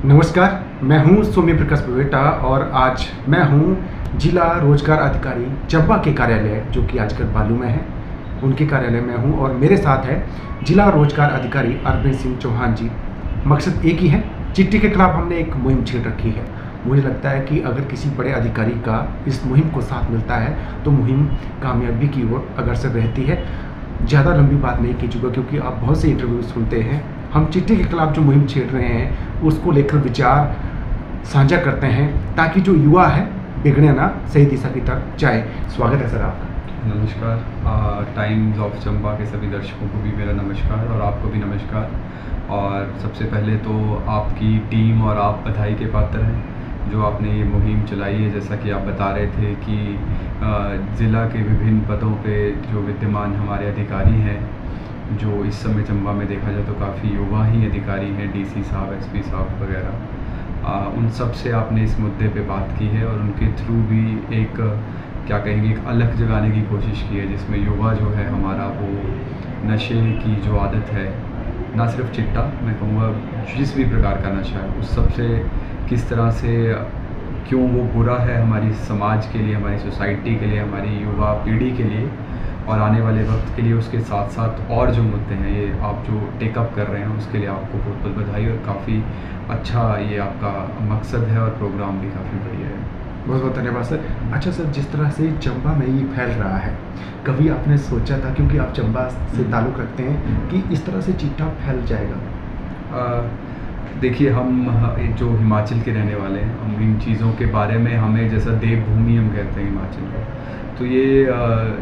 नमस्कार, मैं हूं सौम्य प्रकाश बवेटा और आज मैं हूं जिला रोजगार अधिकारी चंबा के कार्यालय जो कि आजकल बालू में है, उनके कार्यालय में हूं और मेरे साथ है जिला रोजगार अधिकारी अरविंद सिंह चौहान जी। मकसद एक ही है, चिट्ठी के खिलाफ हमने एक मुहिम छेड़ रखी है। मुझे लगता है कि अगर किसी बड़े अधिकारी का इस मुहिम को साथ मिलता है तो मुहिम कामयाबी की ओर अग्रसर रहती है। ज़्यादा लंबी बात नहीं कीजिएगा क्योंकि आप बहुत से इंटरव्यू सुनते हैं। हम चिट्ठी के खिलाफ जो मुहिम छेड़ रहे हैं उसको लेकर विचार साझा करते हैं ताकि जो युवा है बिगड़े ना, सही दिशा की तरफ जाए। स्वागत है सर आपका। नमस्कार। टाइम्स ऑफ चंबा के सभी दर्शकों को भी मेरा नमस्कार और आपको भी नमस्कार। और सबसे पहले तो आपकी टीम और आप बधाई के पात्र हैं जो आपने ये मुहिम चलाई है। जैसा कि आप बता रहे थे कि ज़िला के विभिन्न पदों पे जो विद्यमान हमारे अधिकारी हैं, जो इस समय चंबा में देखा जाए तो काफ़ी युवा ही अधिकारी हैं, डीसी साहब, एसपी साहब वगैरह, उन सब से आपने इस मुद्दे पे बात की है और उनके थ्रू भी एक क्या कहेंगे एक अलग जगाने की कोशिश की है जिसमें युवा जो है हमारा वो नशे की जो आदत है, ना सिर्फ चिट्टा, मैं कहूँगा जिस भी प्रकार का नशा है उस सब से किस तरह से क्यों वो बुरा है हमारी समाज के लिए, हमारी सोसाइटी के लिए, हमारी युवा पीढ़ी के लिए और आने वाले वक्त के लिए। उसके साथ साथ और जो मुद्दे हैं ये आप जो टेकअप कर रहे हैं उसके लिए आपको बहुत बहुत बधाई और काफ़ी अच्छा ये आपका मकसद है और प्रोग्राम भी काफ़ी बढ़िया है। बहुत बहुत धन्यवाद सर। अच्छा सर, जिस तरह से चंबा में ये फैल रहा है, कभी आपने सोचा था, क्योंकि आप चंबा से ताल्लुक़ रखते हैं, कि इस तरह से चिट्टा फैल जाएगा? देखिए, हम जो हिमाचल के रहने वाले हैं, हम इन चीज़ों के बारे में, हमें जैसा देवभूमि हम कहते हैं हिमाचल को, तो ये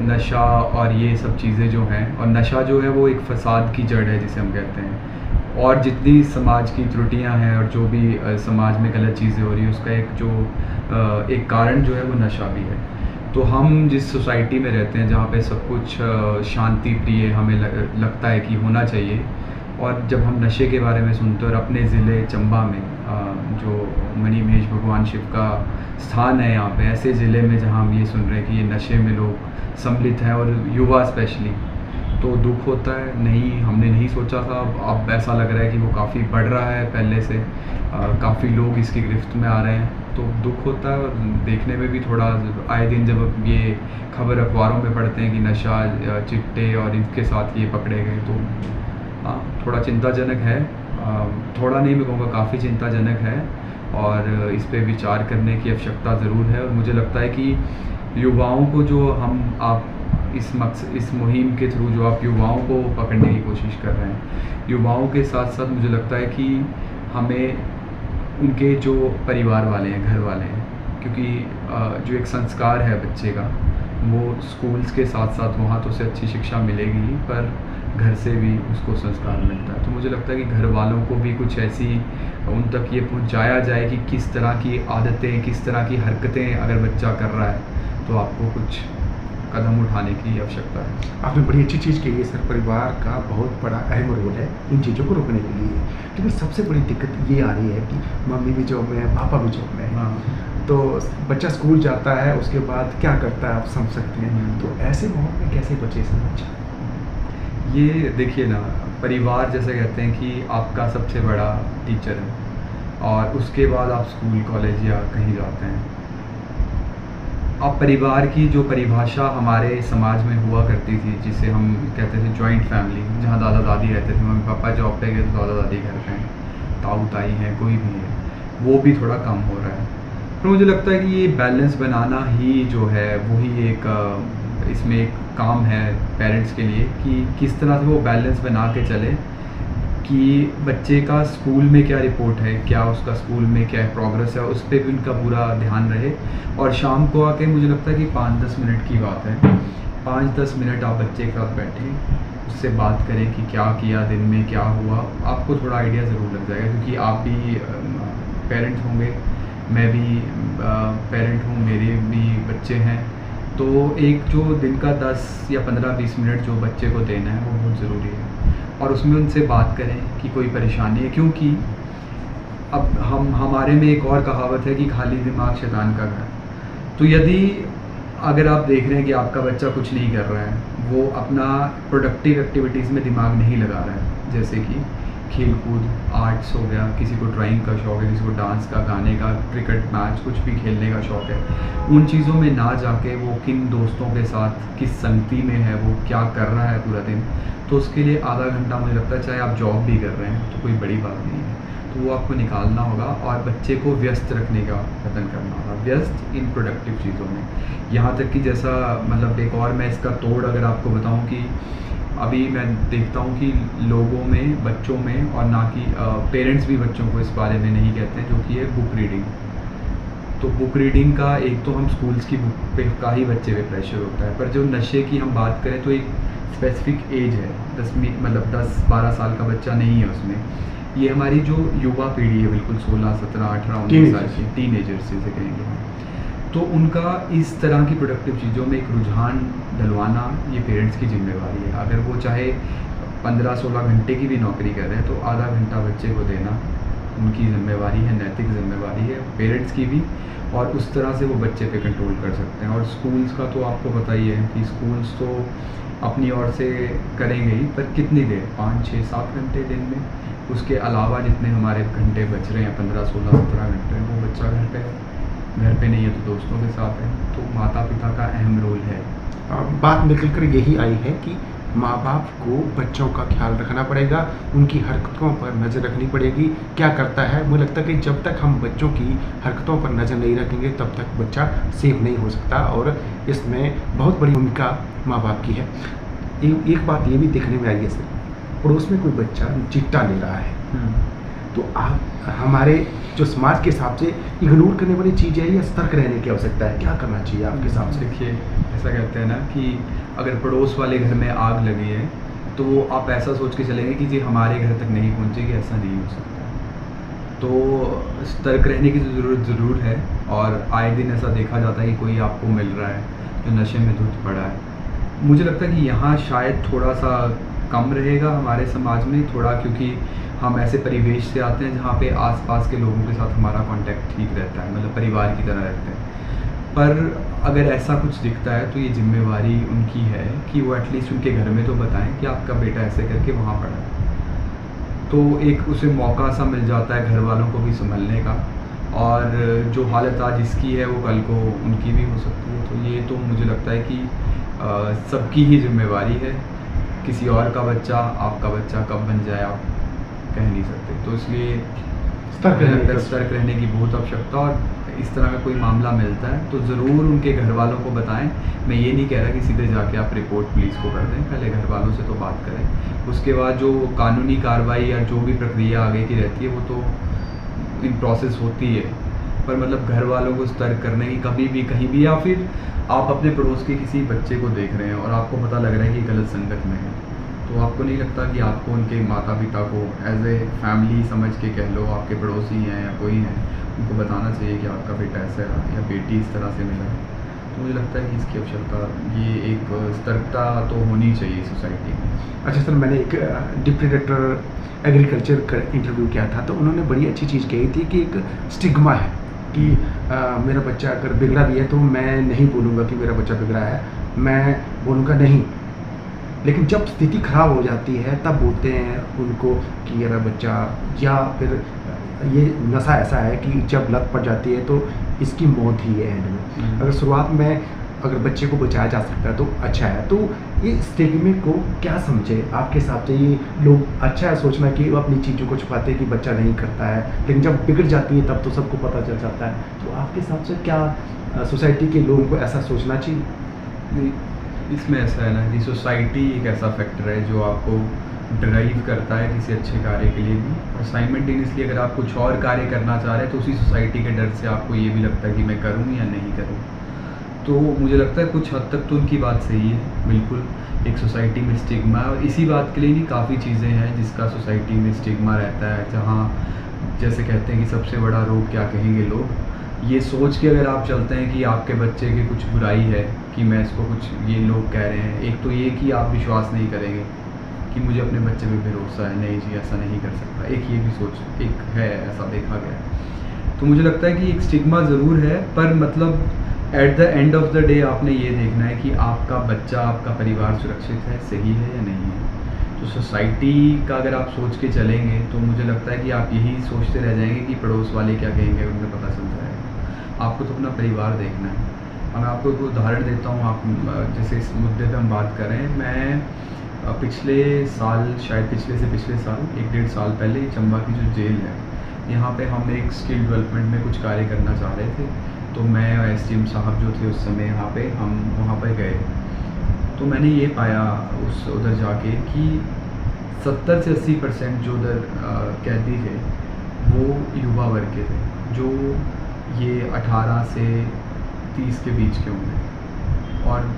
नशा और ये सब चीज़ें जो हैं, और नशा जो है वो एक फसाद की जड़ है जिसे हम कहते हैं, और जितनी समाज की त्रुटियां हैं और जो भी समाज में गलत चीज़ें हो रही है उसका एक कारण जो है वो नशा भी है। तो हम जिस सोसाइटी में रहते हैं जहाँ पे सब कुछ शांति प्रिय हमें लगता है कि होना चाहिए, और जब हम नशे के बारे में सुनते हैं और अपने ज़िले चंबा में जो मणिमहेश भगवान शिव का स्थान है, यहाँ पे ऐसे ज़िले में जहाँ हम ये सुन रहे हैं कि ये नशे में लोग सम्मिलित हैं और युवा स्पेशली, तो दुख होता है। नहीं, हमने नहीं सोचा था, अब ऐसा लग रहा है कि वो काफ़ी बढ़ रहा है पहले से, काफ़ी लोग इसकी गिरफ्त में आ रहे हैं, तो दुख होता है। और देखने में भी थोड़ा आए दिन जब ये खबर अखबारों में पढ़ते हैं कि नशा, चिट्टे और इनके साथ ये पकड़े गए, तो हाँ, थोड़ा चिंताजनक है। थोड़ा नहीं, मैं कहूँगा काफ़ी चिंताजनक है और इस पे विचार करने की आवश्यकता ज़रूर है। और मुझे लगता है कि युवाओं को जो आप इस मुहिम के थ्रू जो आप युवाओं को पकड़ने की कोशिश कर रहे हैं, युवाओं के साथ साथ मुझे लगता है कि हमें उनके जो परिवार वाले हैं, घर वाले हैं, क्योंकि जो एक संस्कार है बच्चे का, वो स्कूल्स के साथ साथ वहाँ तो उसे अच्छी शिक्षा मिलेगी पर घर से भी उसको संस्कार मिलता है। तो मुझे लगता है कि घर वालों को भी कुछ ऐसी उन तक ये पहुंचाया जाए कि किस तरह की आदतें, किस तरह की हरकतें अगर बच्चा कर रहा है तो आपको कुछ कदम उठाने की आवश्यकता है। आपने बड़ी अच्छी चीज़ कही है सर, परिवार का बहुत बड़ा अहम रोल है इन चीज़ों को रोकने के लिए। लेकिन सबसे बड़ी दिक्कत ये आ रही है कि मम्मी भी जॉब में है, पापा भी जॉब में है। हाँ, तो बच्चा स्कूल जाता है, उसके बाद क्या करता है आप समझ सकते हैं। तो ऐसे माहौल में कैसे बचे सर बच्चा? ये देखिए ना, परिवार जैसे कहते हैं कि आपका सबसे बड़ा टीचर है और उसके बाद आप स्कूल, कॉलेज या कहीं जाते हैं। अब परिवार की जो परिभाषा हमारे समाज में हुआ करती थी, जिसे हम कहते थे जॉइंट फैमिली, जहाँ दादा दादी रहते थे, मम्मी पापा जॉब पे गए तो दादा दादी घर पे हैं, ताऊ ताई हैं, कोई भी है, वो भी थोड़ा कम हो रहा है। तो मुझे लगता है कि ये बैलेंस बनाना ही जो है वही एक इसमें एक काम है पेरेंट्स के लिए कि किस तरह से वो बैलेंस बना के चले कि बच्चे का स्कूल में क्या रिपोर्ट है, क्या उसका स्कूल में क्या प्रोग्रेस है, उस पर भी उनका पूरा ध्यान रहे। और शाम को आके मुझे लगता है कि 5-10 मिनट की बात है, 5-10 मिनट आप बच्चे के साथ बैठें, उससे बात करें कि क्या किया दिन में, क्या हुआ, आपको थोड़ा आइडिया ज़रूर लग जाएगा। क्योंकि आप भी पेरेंट होंगे, मैं भी पेरेंट हूँ, मेरे भी बच्चे हैं, तो एक जो दिन का 10 या 15-20 मिनट जो बच्चे को देना है वो बहुत ज़रूरी है। और उसमें उनसे बात करें कि कोई परेशानी है, क्योंकि अब हमारे में एक और कहावत है कि खाली दिमाग शैतान का घर। तो यदि अगर आप देख रहे हैं कि आपका बच्चा कुछ नहीं कर रहा है, वो अपना प्रोडक्टिव एक्टिविटीज़ में दिमाग नहीं लगा रहा है, जैसे कि खेल कूद, आर्ट्स हो गया, किसी को ड्राइंग का शौक़ है, किसी को डांस का, गाने का, क्रिकेट मैच, कुछ भी खेलने का शौक़ है, उन चीज़ों में ना जाके वो किन दोस्तों के साथ किस संगति में है, वो क्या कर रहा है पूरा दिन, तो उसके लिए आधा घंटा मुझे लगता है, चाहे आप जॉब भी कर रहे हैं तो कोई बड़ी बात नहीं है, तो वो आपको निकालना होगा और बच्चे को व्यस्त रखने का यत्न करना होगा, व्यस्त इन प्रोडक्टिव चीज़ों में। यहाँ तक कि जैसा मतलब एक और मैं इसका तोड़ अगर आपको बताऊँ कि अभी मैं देखता हूँ कि लोगों में, बच्चों में, और ना कि पेरेंट्स भी बच्चों को इस बारे में नहीं कहते हैं, जो कि है बुक रीडिंग। तो बुक रीडिंग का एक तो हम स्कूल्स की बुक पे का ही बच्चे पे प्रेशर होता है, पर जो नशे की हम बात करें तो एक स्पेसिफिक एज है, 10-12 साल का बच्चा नहीं है उसमें। ये हमारी जो युवा पीढ़ी है, बिल्कुल 16, 17, 18, 19 साल की टीनेजर्स जिसे कहेंगे, तो उनका इस तरह की प्रोडक्टिव चीज़ों में एक रुझान डलवाना ये पेरेंट्स की जिम्मेवारी है। अगर वो चाहे 15-16 घंटे की भी नौकरी कर रहे हैं तो आधा घंटा बच्चे को देना उनकी जिम्मेवारी है, नैतिक जिम्मेवारी है पेरेंट्स की भी, और उस तरह से वो बच्चे पे कंट्रोल कर सकते हैं। और स्कूल्स का तो आपको पता ही है कि स्कूल्स तो अपनी ओर से करेंगे ही, पर कितनी देर, 5, 6, 7 घंटे दिन में, उसके अलावा जितने हमारे घंटे बच रहे हैं 15, 16, 17 घंटे, वो बच्चा घर पे नहीं है तो दोस्तों के साथ है, तो माता पिता का अहम रोल है। बात निकल कर यही आई है कि माँ बाप को बच्चों का ख्याल रखना पड़ेगा, उनकी हरकतों पर नज़र रखनी पड़ेगी, क्या करता है। मुझे लगता है कि जब तक हम बच्चों की हरकतों पर नज़र नहीं रखेंगे तब तक बच्चा सेफ नहीं हो सकता, और इसमें बहुत बड़ी भूमिका माँ बाप की है। एक बात ये भी देखने में आई है सर, पड़ोस में कोई बच्चा चिट्टा ले रहा है, तो आप हमारे जो समाज के हिसाब से इग्नोर करने वाली चीज़ है या सतर्क रहने की आवश्यकता है, क्या करना चाहिए आपके हिसाब से? देखिए, ऐसा कहते हैं ना कि अगर पड़ोस वाले घर में आग लगी है तो आप ऐसा सोच के चलेंगे कि जी हमारे घर तक नहीं पहुंचेगी, ऐसा नहीं हो सकता। तो सतर्क रहने की ज़रूरत ज़रूर है, और आए दिन ऐसा देखा जाता है कि कोई आपको मिल रहा है जो नशे में धुत पड़ा है। मुझे लगता है कि यहाँ शायद थोड़ा सा कम रहेगा हमारे समाज में, थोड़ा, क्योंकि हम ऐसे परिवेश से आते हैं जहाँ पे आसपास के लोगों के साथ हमारा कांटेक्ट ठीक रहता है, मतलब परिवार की तरह रहते हैं। पर अगर ऐसा कुछ दिखता है तो ये जिम्मेवारी उनकी है कि वो एटलीस्ट उनके घर में तो बताएं कि आपका बेटा ऐसे करके वहाँ पड़ा है, तो एक उसे मौका सा मिल जाता है घर वालों को भी संभलने का, और जो हालत आज इसकी है वो कल को उनकी भी हो सकती है। तो ये तो मुझे लगता है कि सबकी ही जिम्मेवारी है, किसी और का बच्चा, आपका बच्चा कब बन जाए आप कह नहीं सकते, तो इसलिए सतर्क रहने की बहुत आवश्यकता। और इस तरह का कोई मामला मिलता है तो ज़रूर उनके घर वालों को बताएं। मैं ये नहीं कह रहा कि सीधे जाके आप रिपोर्ट पुलिस को कर दें, पहले घर वालों से तो बात करें, उसके बाद जो कानूनी कार्रवाई या जो भी प्रक्रिया आगे की रहती है वो तो इन प्रोसेस होती है, पर मतलब घर वालों को सतर्क करने की कभी भी कहीं भी, या फिर आप अपने पड़ोस के किसी बच्चे को देख रहे हैं और आपको पता लग रहा है कि गलत संगत में है, तो आपको नहीं लगता कि आपको उनके माता पिता को एज ए फैमिली समझ के कह लो, आपके पड़ोसी हैं या कोई है, उनको बताना चाहिए कि आपका बेटा ऐसा है या बेटी इस तरह से मिला है। तो मुझे लगता है कि इसकी आवश्यकता, ये एक सतर्कता तो होनी चाहिए सोसाइटी में। अच्छा सर, मैंने एक डिप्टी डायरेक्टर एग्रीकल्चर का इंटरव्यू किया था, तो उन्होंने बड़ी अच्छी चीज़ कही थी कि एक स्टिग्मा है कि मेरा बच्चा अगर बिगड़ा भी है तो मैं नहीं बोलूँगा कि मेरा बच्चा बिगड़ा है, मैं बोलूँगा नहीं। लेकिन जब स्थिति ख़राब हो जाती है तब बोलते हैं उनको कि मेरा बच्चा, या फिर ये नशा ऐसा है कि जब लत पड़ जाती है तो इसकी मौत ही है एंड में। अगर शुरुआत में अगर बच्चे को बचाया जा सकता है तो अच्छा है। तो ये स्टिग्मा को क्या समझे आपके हिसाब से? ये लोग अच्छा है सोचना कि वो अपनी चीज़ों को छुपाते हैं कि बच्चा नहीं करता है, लेकिन जब बिगड़ जाती है तब तो सबको पता चल जाता है। तो आपके हिसाब से क्या सोसाइटी के लोगों को ऐसा सोचना चाहिए? इसमें ऐसा है ना कि सोसाइटी एक ऐसा फैक्टर है जो आपको ड्राइव करता है किसी अच्छे कार्य के लिए भी, और साइमल्टेनियसली अगर आप कुछ और कार्य करना चाह रहे हैं तो उसी सोसाइटी के डर से आपको ये भी लगता है कि मैं करूँ या नहीं करूँ। तो मुझे लगता है कुछ हद तक तो उनकी बात सही है, बिल्कुल एक सोसाइटी में स्टिग्मा, और इसी बात के लिए भी काफ़ी चीज़ें हैं जिसका सोसाइटी में स्टिग्मा रहता है, जहाँ जैसे कहते हैं कि सबसे बड़ा रोग क्या कहेंगे लोग, ये सोच के अगर आप चलते हैं कि आपके बच्चे की कुछ बुराई है, कि मैं इसको कुछ, ये लोग कह रहे हैं, एक तो ये कि आप विश्वास नहीं करेंगे कि मुझे अपने बच्चे पे भरोसा है, नहीं जी ऐसा नहीं कर सकता, एक ये भी सोच एक है, ऐसा देखा गया। तो मुझे लगता है कि एक स्टिग्मा ज़रूर है, पर मतलब at the end of the day आपने ये देखना है कि आपका बच्चा, आपका परिवार सुरक्षित है, सही है या नहीं है। तो सोसाइटी का अगर आप सोच के चलेंगे तो मुझे लगता है कि आप यही सोचते रह जाएंगे कि पड़ोस वाले क्या कहेंगे, उन्हें पता चलता है। आपको तो अपना परिवार देखना है। और मैं आपको एक उदाहरण देता हूँ। आप जैसे इस मुद्दे पे हम बात कर रहे हैं, मैं पिछले साल, शायद पिछले साल 1-1.5 साल पहले चंबा की जो जेल है, यहाँ पे हम एक स्किल डेवलपमेंट में कुछ कार्य करना चाह रहे थे। तो मैं और एसडीएम साहब जो थे उस समय यहाँ पे, हम वहाँ पर गए। तो मैंने ये पाया उधर जाके कि 70 से 80% जो उधर कैदी थे वो युवा वर्ग के थे, जो ये 18 से 30 के बीच के होंगे। और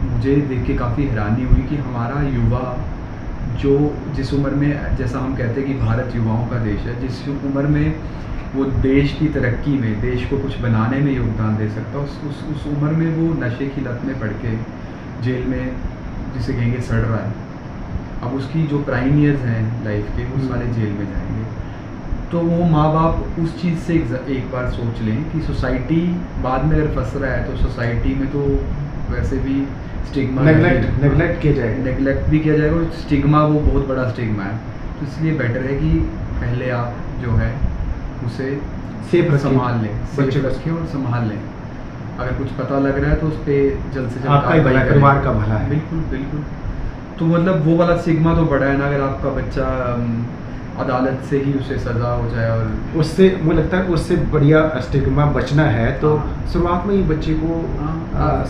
मुझे देख के काफ़ी हैरानी हुई कि हमारा युवा जो जिस उम्र में, जैसा हम कहते हैं कि भारत युवाओं का देश है, जिस उम्र में वो देश की तरक्की में, देश को कुछ बनाने में योगदान दे सकता, उस उम्र में वो नशे की लत में पड़ के जेल में, जिसे कहेंगे, सड़ रहा है। अब उसकी जो प्राइम ईयर्स हैं लाइफ के, वो सारे जेल में जाएंगे। तो वो माँ बाप उस चीज़ से एक बार सोच लें कि सोसाइटी बाद में अगर फंस रहा है तो सोसाइटी में तो वैसे भी स्टिग्मा, नेगलेक्ट किया जाएगा, नेगलेक्ट भी किया जाएगा, और स्टिग्मा वो बहुत बड़ा स्टिग्मा है। तो इसलिए बेटर है कि पहले आप जो है उसे सेफ संभाल लें, बच्चे रखें और संभाल लें। अगर कुछ पता लग रहा है तो उस पर जल्द से जल्द आपका ही भला, परिवार का भला है। बिल्कुल बिल्कुल। तो मतलब वो वाला स्टिग्मा तो बड़ा है ना, अगर आपका बच्चा अदालत से ही उसे सज़ा हो जाए, और उससे मुझे लगता है उससे बढ़िया स्टिग्मा बचना है तो शुरुआत में ही बच्चे को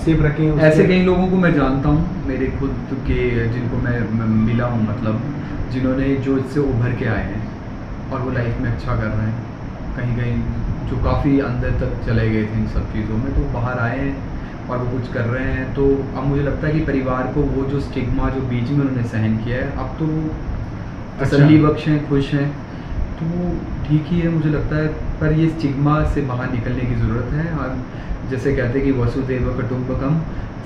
सेफ रखें। ऐसे कई लोगों को मैं जानता हूँ, मेरे खुद के, जिनको मैं मिला हूँ, मतलब जिन्होंने जो इससे उभर के आए हैं और वो लाइफ में अच्छा कर रहे हैं, कहीं कहीं जो काफ़ी अंदर तक चले गए थे इन सब चीज़ों में, तो बाहर आए हैं और वो कुछ कर रहे हैं। तो अब मुझे लगता है कि परिवार को वो जो स्टिग्मा जो बीच में उन्होंने सहन किया है, अब तो तसल्ली बख्श हैं, खुश हैं, तो वो ठीक ही है मुझे लगता है। पर ये स्टिग्मा से बाहर निकलने की ज़रूरत है। और जैसे कहते हैं कि वसुधैव कुटुंबकम,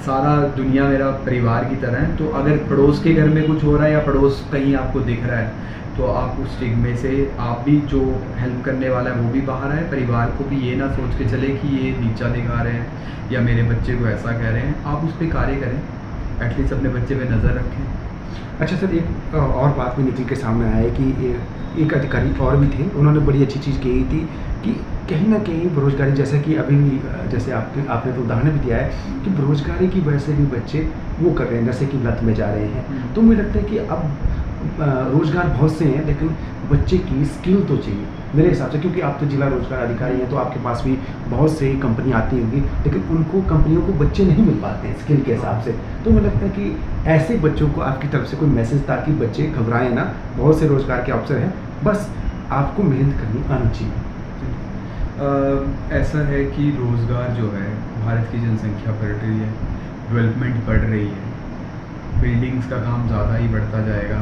सारा दुनिया मेरा परिवार की तरह है। तो अगर पड़ोस के घर में कुछ हो रहा है या पड़ोस कहीं आपको दिख रहा है, तो आप उस स्टिग्मे से, आप भी जो हेल्प करने वाला है वो भी बाहर आए। परिवार को भी ये ना सोच के चले कि ये नीचा दिखा रहे हैं या मेरे बच्चे को ऐसा कह रहे हैं। आप उस पर कार्य करें, एटलीस्ट अपने बच्चे पे नज़र रखें। अच्छा सर, एक और बात भी निकल के सामने आया है कि एक अधिकारी और भी थे, उन्होंने बड़ी अच्छी चीज़ कही थी कि कहीं ना कहीं बेरोजगारी, जैसा कि अभी जैसे आपने तो उदाहरण भी दिया है कि बेरोजगारी की वजह से भी बच्चे वो कर रहे हैं, जैसे कि लत में जा रहे हैं। तो मुझे लगता है कि अब रोज़गार बहुत से हैं, लेकिन बच्चे की स्किल तो चाहिए मेरे हिसाब से, क्योंकि आप तो जिला रोजगार अधिकारी हैं, तो आपके पास भी बहुत से कंपनी आती होंगी, लेकिन उनको कंपनियों को बच्चे नहीं मिल पाते हैं स्किल के हिसाब से। तो मुझे लगता है कि ऐसे बच्चों को आपकी तरफ से कोई मैसेज, ताकि बच्चे घबराएं ना, बहुत से रोज़गार के अवसर हैं, बस आपको मेहनत करनी आनी चाहिए। ऐसा है कि रोज़गार जो है, भारत की जनसंख्या बढ़ रही है, डेवलपमेंट बढ़ रही है, बिल्डिंग्स का काम ज़्यादा ही बढ़ता जाएगा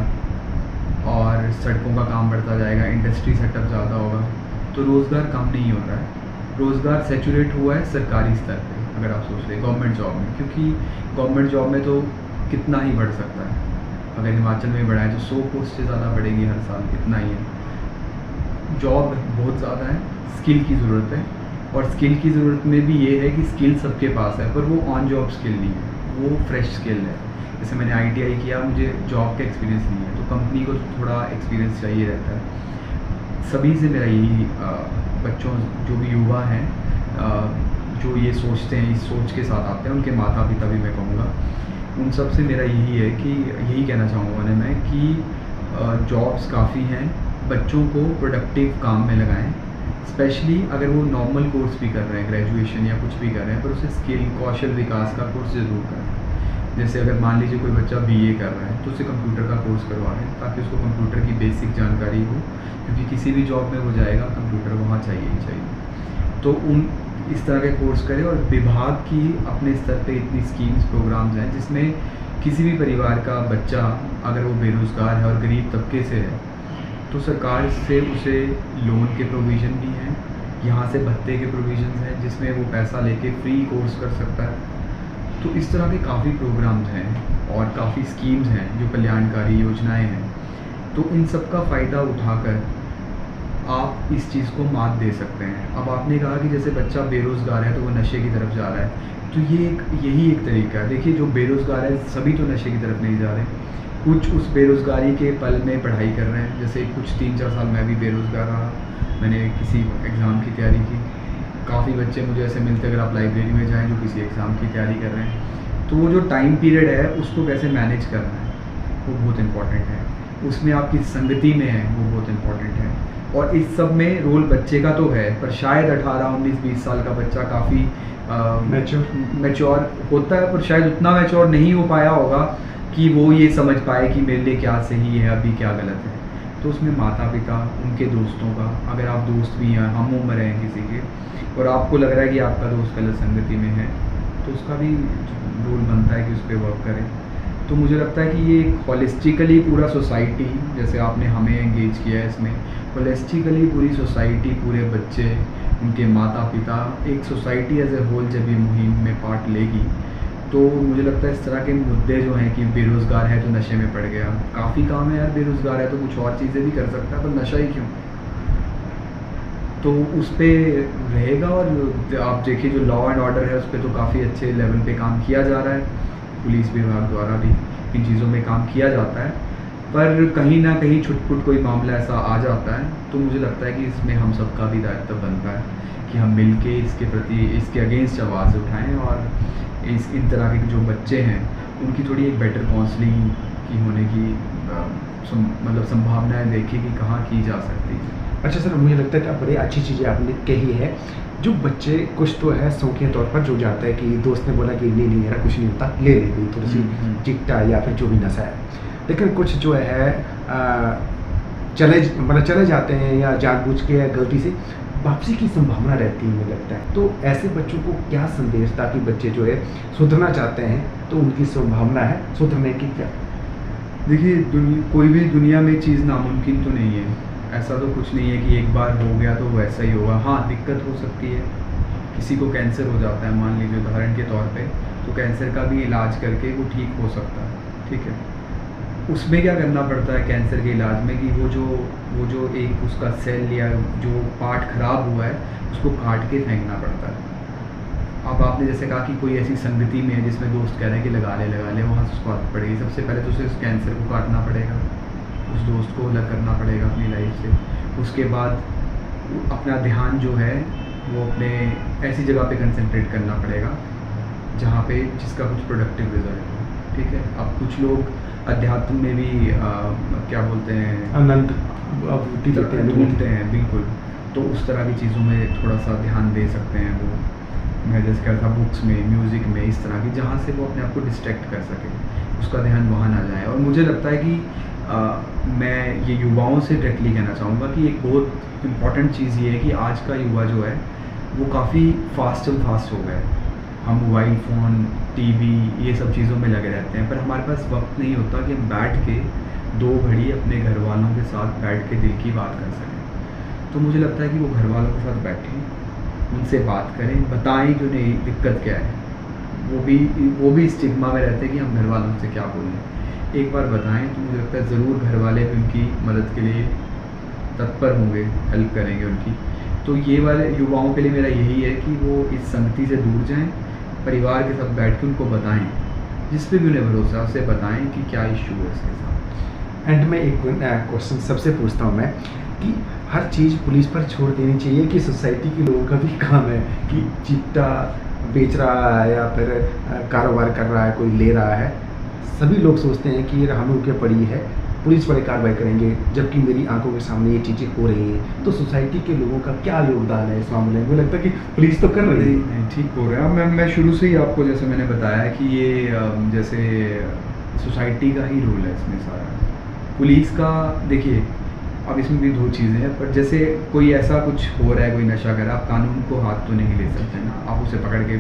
और सड़कों का काम बढ़ता जाएगा, इंडस्ट्री सेटअप ज़्यादा होगा, तो रोज़गार कम नहीं हो रहा है। रोज़गार सैचुरेट हुआ है सरकारी स्तर पे, अगर आप सोच लें गवर्नमेंट जॉब में, क्योंकि गवर्नमेंट जॉब में तो कितना ही बढ़ सकता है। अगर हिमाचल में बढ़ाएं तो 100 पोस्ट से ज़्यादा बढ़ेंगी हर साल, इतना ही है। जॉब बहुत ज़्यादा है, स्किल की ज़रूरत है, और स्किल की ज़रूरत में भी ये है कि स्किल सबके पास है, पर वो ऑन जॉब स्किल नहीं है, वो फ्रेश स्किल है। जैसे मैंने ITI किया, मुझे जॉब का एक्सपीरियंस नहीं है, तो कंपनी को थोड़ा एक्सपीरियंस चाहिए रहता है। सभी से मेरा यही, बच्चों जो भी युवा हैं, जो ये सोचते हैं, इस सोच के साथ आते हैं, उनके माता पिता भी मैं कहूँगा, उन सब से मेरा यही है कि यही कहना चाहूँगा मैं कि जॉब्स काफ़ी हैं, बच्चों को प्रोडक्टिव काम में लगाएं। स्पेशली अगर वो नॉर्मल कोर्स भी कर रहे हैं, ग्रेजुएशन या कुछ भी कर रहे हैं, पर उसे स्किल, कौशल विकास का कोर्स ज़रूर करें। जैसे अगर मान लीजिए कोई बच्चा BA कर रहा है, तो उसे कंप्यूटर का कोर्स करवाएं, ताकि उसको कंप्यूटर की बेसिक जानकारी हो, क्योंकि किसी भी जॉब में वो जाएगा, कंप्यूटर वहाँ चाहिए ही चाहिए। तो इस तरह के कोर्स करें। और विभाग की अपने स्तर पे इतनी स्कीम्स, प्रोग्राम्स हैं, जिसमें किसी भी परिवार का बच्चा अगर वो बेरोज़गार है और गरीब तबके से है, तो सरकार से उसे लोन के प्रोविज़न भी हैं, यहाँ से भत्ते के प्रोविज़न हैं, जिसमें वो पैसा लेके फ्री कोर्स कर सकता है। तो इस तरह के काफ़ी प्रोग्राम्स हैं और काफ़ी स्कीम्स हैं जो कल्याणकारी योजनाएं हैं। तो इन सब का फ़ायदा उठाकर आप इस चीज़ को मात दे सकते हैं। अब आपने कहा कि जैसे बच्चा बेरोज़गार है तो वो नशे की तरफ जा रहा है, तो यही एक तरीका है। देखिए, जो बेरोज़गार है, सभी तो नशे की तरफ नहीं जा रहे, कुछ उस बेरोज़गारी के पल में पढ़ाई कर रहे हैं, जैसे कुछ 3-4 साल मैं भी बेरोज़गार रहा, मैंने किसी एग्ज़ाम की तैयारी की। काफ़ी बच्चे मुझे ऐसे मिलते अगर आप लाइब्रेरी में जाएँ जो किसी एग्ज़ाम की तैयारी कर रहे हैं। तो वो जो टाइम पीरियड है उसको कैसे मैनेज करना है वो बहुत इम्पॉर्टेंट है। उसमें आप किस संगति में हैं वो बहुत इम्पॉर्टेंट है। और इस सब में रोल बच्चे का तो है, पर शायद 18, 19, 20 साल का बच्चा काफ़ी मैच्योर होता है, पर शायद उतना मैच्योर नहीं हो पाया होगा कि वो ये समझ पाए कि मेरे लिए क्या सही है, अभी क्या गलत है। तो उसमें माता पिता, उनके दोस्तों का, अगर आप दोस्त भी हैं, हम उम्र हैं किसी के, और आपको लग रहा है कि आपका दोस्त गलत संगति में है, तो उसका भी रोल बनता है कि उस पर वर्क करें। तो मुझे लगता है कि ये हॉलिस्टिकली पूरा सोसाइटी, जैसे आपने हमें एंगेज किया है इसमें, हॉलिस्टिकली पूरी सोसाइटी, पूरे बच्चे, उनके माता पिता, एक सोसाइटी एज ए होल जब ये मुहिम में पार्ट लेगी, तो मुझे लगता है इस तरह के मुद्दे जो हैं कि बेरोज़गार है तो नशे में पड़ गया, काफ़ी काम है यार, बेरोज़गार है तो कुछ और चीज़ें भी कर सकता है, पर नशा ही क्यों, तो उस पर रहेगा। और आप देखिए जो लॉ एंड ऑर्डर है उस पर तो काफ़ी अच्छे लेवल पे काम किया जा रहा है, पुलिस विभाग द्वारा भी इन चीज़ों में काम किया जाता है, पर कहीं ना कहीं छुटपुट कोई मामला ऐसा आ जाता है, तो मुझे लगता है कि इसमें हम सबका भी दायित्व बनता है कि हम मिलके इसके प्रति, इसके अगेंस्ट आवाज़ उठाएं, और इन तरह के जो बच्चे हैं उनकी थोड़ी एक बेटर काउंसलिंग की होने की मतलब संभावनाएं देखें कि कहाँ की जा सकती है। अच्छा सर, मुझे लगता है कि बड़ी अच्छी चीज़ें आपने कही है। जो बच्चे कुछ तो है शौकिया तौर पर जो जाता है कि दोस्त ने बोला कि नहीं नहीं यार कुछ नहीं होता, ले ले थोड़ी सी चिट्टा या फिर जो भी नशा है, लेकिन कुछ जो है चले जाते हैं या जानबूझ के या गलती से वापसी की संभावना रहती है, मुझे लगता है। तो ऐसे बच्चों को क्या संदेश, ताकि बच्चे जो है सुधरना चाहते हैं तो उनकी संभावना है सुधरने की क्या? देखिए कोई भी दुनिया में चीज़ नामुमकिन तो नहीं है, ऐसा तो कुछ नहीं है कि एक बार हो गया तो वैसा ही होगा। हाँ, दिक्कत हो सकती है, किसी को कैंसर हो जाता है मान लीजिए उदाहरण के तौर पे, तो कैंसर का भी इलाज करके वो ठीक हो सकता है, ठीक है। उसमें क्या करना पड़ता है कैंसर के इलाज में कि वो जो एक उसका सेल या जो पार्ट ख़राब हुआ है उसको काट के फेंकना पड़ता है। अब आपने जैसे कहा कि कोई ऐसी संगति में है जिसमें दोस्त कह रहे हैं कि लगा ले, वहाँ से उसको आदत पड़ेगी। सबसे पहले तो उसे उस कैंसर को काटना पड़ेगा, उस दोस्त को अलग करना पड़ेगा अपनी लाइफ से। उसके बाद अपना ध्यान जो है वो अपने ऐसी जगह पे कंसंट्रेट करना पड़ेगा जहाँ पे जिसका कुछ प्रोडक्टिव रिजल्ट हो, ठीक है। अब कुछ लोग अध्यात्म में भी क्या बोलते हैं, आनंद ढूंढते हैं, बिल्कुल। तो उस तरह की चीज़ों में थोड़ा सा ध्यान दे सकते हैं वो, मैं जैसे कहा था बुक्स में, म्यूज़िक में, इस तरह की जहाँ से वो अपने आप को डिस्ट्रैक्ट कर सके, उसका ध्यान वहाँ ना जाए। और मुझे लगता है कि मैं ये युवाओं से डायरेक्टली कहना चाहूँगा कि एक बहुत इम्पॉर्टेंट चीज़ ये है कि आज का युवा जो है वो काफ़ी फास्ट हो गया है। हम मोबाइल फ़ोन, टीवी, ये सब चीज़ों में लगे रहते हैं, पर हमारे पास वक्त नहीं होता कि हम बैठ के 2 घड़ी अपने घर वालों के साथ बैठ के दिल की बात कर सकें। तो मुझे लगता है कि वो घर वालों के साथ बैठें, उनसे बात करें, बताएं कि उन्हें दिक्कत क्या है। वो भी स्टिग्मा में रहते हैं कि हम घर वालों से क्या बोलें। एक बार बताएं तो मुझे लगता है ज़रूर घर वाले भी उनकी मदद के लिए तत्पर होंगे, हेल्प करेंगे उनकी। तो ये वाले युवाओं के लिए मेरा यही है कि वो इस संगति से दूर जाएं, परिवार के साथ बैठ के उनको बताएं, जिस पे भी उन्हें भरोसा उससे बताएं कि क्या इशू है इसके साथ। एंड में एक क्वेश्चन सबसे पूछता हूँ मैं कि हर चीज़ पुलिस पर छोड़ देनी चाहिए कि सोसाइटी के लोगों का भी काम है कि चिट्टा बेच रहा है या फिर कारोबार कर रहा है, कोई ले रहा है, सभी लोग सोचते हैं कि ये हमें ऊपर पड़ी है, पुलिस बड़े कार्रवाई करेंगे, जबकि मेरी आंखों के सामने ये चीज़ें हो रही हैं। तो सोसाइटी के लोगों का क्या योगदान है इस मामले में? मुझे लगता है कि पुलिस तो कर रही है। ठीक हो रहा है। मैं शुरू से ही आपको जैसे मैंने बताया कि ये जैसे सोसाइटी का ही रोल है इसमें सारा। पुलिस का देखिए अब इसमें भी 2 चीज़ें हैं, पर जैसे कोई ऐसा कुछ हो रहा है, कोई नशा कर रहा है, आप कानून को हाथ तो नहीं ले सकते ना, आप उसे पकड़ के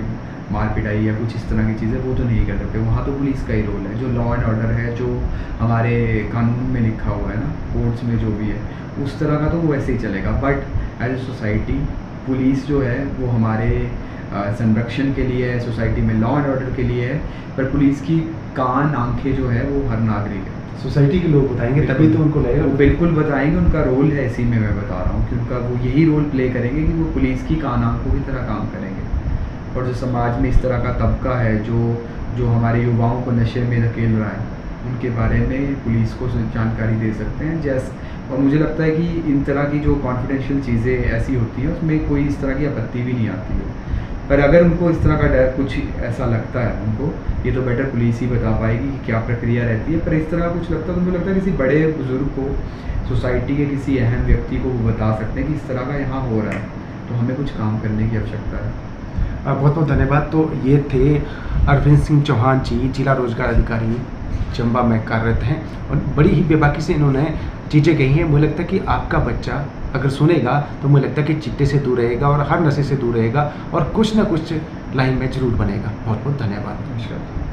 मार पिटाई या कुछ इस तरह की चीज़ें वो तो नहीं कर सकते। वहाँ तो पुलिस का ही रोल है, जो लॉ एंड ऑर्डर है, जो हमारे कानून में लिखा हुआ है ना, कोर्ट्स में जो भी है, उस तरह का तो वो वैसे ही चलेगा। But as a society police जो है वो हमारे संरक्षण के लिए है, सोसाइटी में लॉ एंड ऑर्डर के लिए है, पर पुलिस की कान आंखें जो है वो हर नागरिक है। सोसाइटी के लोग बताएंगे तभी तो उनको लगेगा। वो बिल्कुल बताएंगे, उनका रोल है, इसी में मैं बता रहा हूँ कि उनका वो यही रोल प्ले करेंगे कि वो पुलिस की कान आंखों की तरह काम करेंगे। और जो समाज में इस तरह का तबका है जो हमारे युवाओं को नशे में धकेल रहा है, उनके बारे में पुलिस को जानकारी दे सकते हैं। और मुझे लगता है कि इन तरह की जो कॉन्फिडेंशियल चीज़ें ऐसी होती हैं उसमें कोई इस तरह की आपत्ति भी नहीं आती है। पर अगर उनको इस तरह का डर कुछ ऐसा लगता है उनको, ये तो बेटर पुलिस ही बता पाएगी कि क्या प्रक्रिया रहती है, पर इस तरह कुछ लगता है तो मुझे लगता है किसी बड़े बुजुर्ग को, सोसाइटी के किसी अहम व्यक्ति को वो बता सकते हैं कि इस तरह का यहाँ हो रहा है, तो हमें कुछ काम करने की आवश्यकता है। बहुत बहुत धन्यवाद। तो ये थे अरविंद सिंह चौहान जी, जिला रोजगार अधिकारी चंबा में कार्यरत हैं और बड़ी ही बेबाकी से इन्होंने चीज़ें कही हैं। मुझे लगता है कि आपका बच्चा अगर सुनेगा तो मुझे लगता है कि चिट्टे से दूर रहेगा और हर नशे से दूर रहेगा और कुछ ना कुछ लाइन में ज़रूर बनेगा। बहुत बहुत धन्यवाद। नमस्कार।